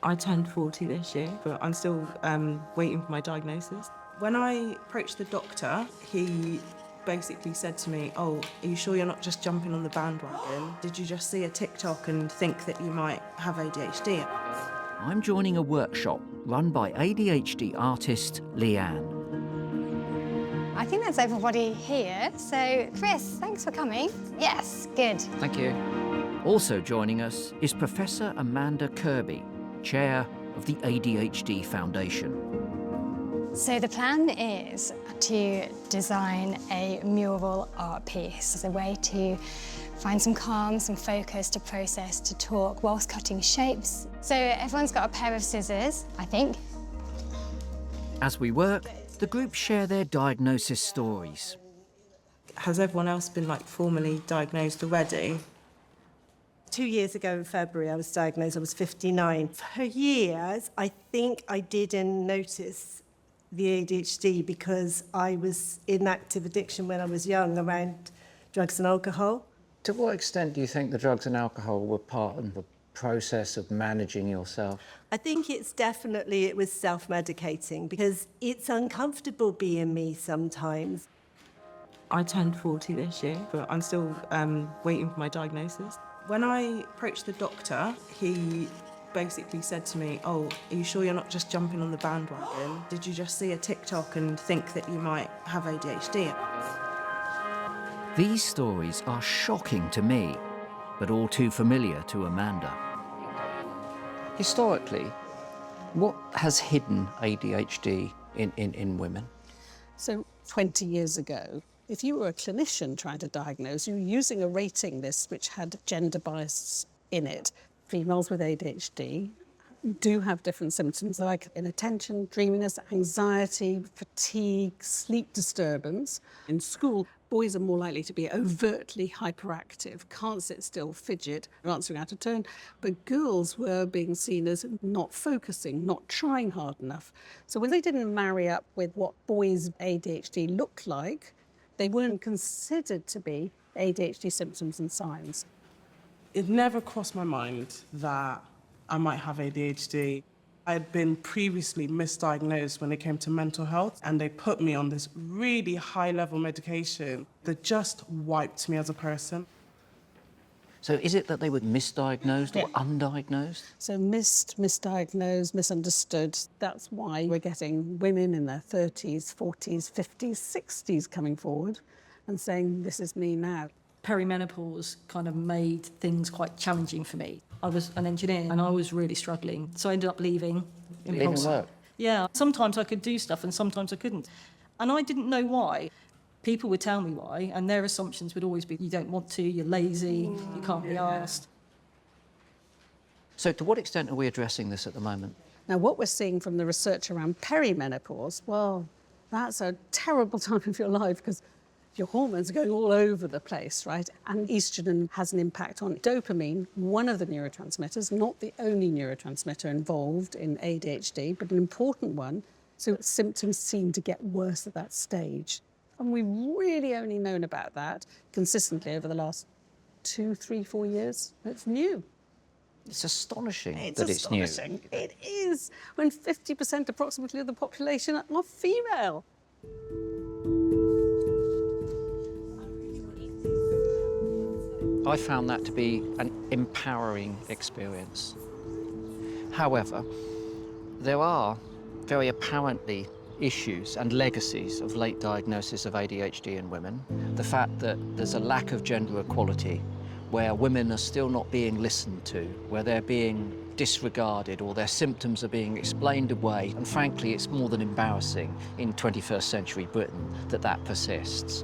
I turned 40 this year, but I'm still waiting for my diagnosis. When I approached the doctor, he basically said to me, "Oh, are you sure you're not just jumping on the bandwagon? Did you just see a TikTok and think that you might have ADHD?" I'm joining a workshop run by ADHD artist Leanne. I think that's everybody here. So, Chris, thanks for coming. Yes, good. Thank you. Also joining us is Professor Amanda Kirby, Chair of the ADHD Foundation. So the plan is to design a mural art piece as a way to find some calm, some focus, to process, to talk whilst cutting shapes. So everyone's got a pair of scissors, I think. As we work, the group share their diagnosis stories. Has everyone else been formally diagnosed already? 2 years ago in February, I was diagnosed. I was 59. For years, I think I didn't notice the ADHD because I was in active addiction when I was young around drugs and alcohol. To what extent do you think the drugs and alcohol were part of the process of managing yourself? I think it was self-medicating because it's uncomfortable being me sometimes. I turned 40 this year, but I'm still waiting for my diagnosis. When I approached the doctor, he basically said to me, "Oh, are you sure you're not just jumping on the bandwagon? Did you just see a TikTok and think that you might have ADHD?" These stories are shocking to me, but all too familiar to Amanda. Historically, what has hidden ADHD in women? So 20 years ago, if you were a clinician trying to diagnose, you were using a rating list which had gender bias in it. Females with ADHD do have different symptoms like inattention, dreaminess, anxiety, fatigue, sleep disturbance. In school, boys are more likely to be overtly hyperactive, can't sit still, fidget, answering out of turn. But girls were being seen as not focusing, not trying hard enough. So when they didn't marry up with what boys' ADHD looked like, they weren't considered to be ADHD symptoms and signs. It never crossed my mind that I might have ADHD. I had been previously misdiagnosed when it came to mental health, and they put me on this really high-level medication that just wiped me as a person. So is it that they were misdiagnosed or undiagnosed? So misdiagnosed, misunderstood. That's why we're getting women in their 30s, 40s, 50s, 60s coming forward and saying, "This is me now." Perimenopause kind of made things quite challenging for me. I was an engineer and I was really struggling, so I ended up leaving. Leaving work? Yeah, sometimes I could do stuff and sometimes I couldn't. And I didn't know why. People would tell me why, and their assumptions would always be, you don't want to, you're lazy, you can't be asked. So to what extent are we addressing this at the moment? Now, what we're seeing from the research around perimenopause, well, that's a terrible time of your life because your hormones are going all over the place, right? And estrogen has an impact on dopamine, one of the neurotransmitters, not the only neurotransmitter involved in ADHD, but an important one. So symptoms seem to get worse at that stage. And we've really only known about that consistently over the last 2, 3, 4 years. It's new. It's astonishing It's that it's new. astonishing. It is, when 50% approximately of the population are female. I found that to be an empowering experience. However, there are very apparently issues and legacies of late diagnosis of ADHD in women. The fact that there's a lack of gender equality, where women are still not being listened to, where they're being disregarded or their symptoms are being explained away. And frankly, it's more than embarrassing in 21st century Britain that that persists.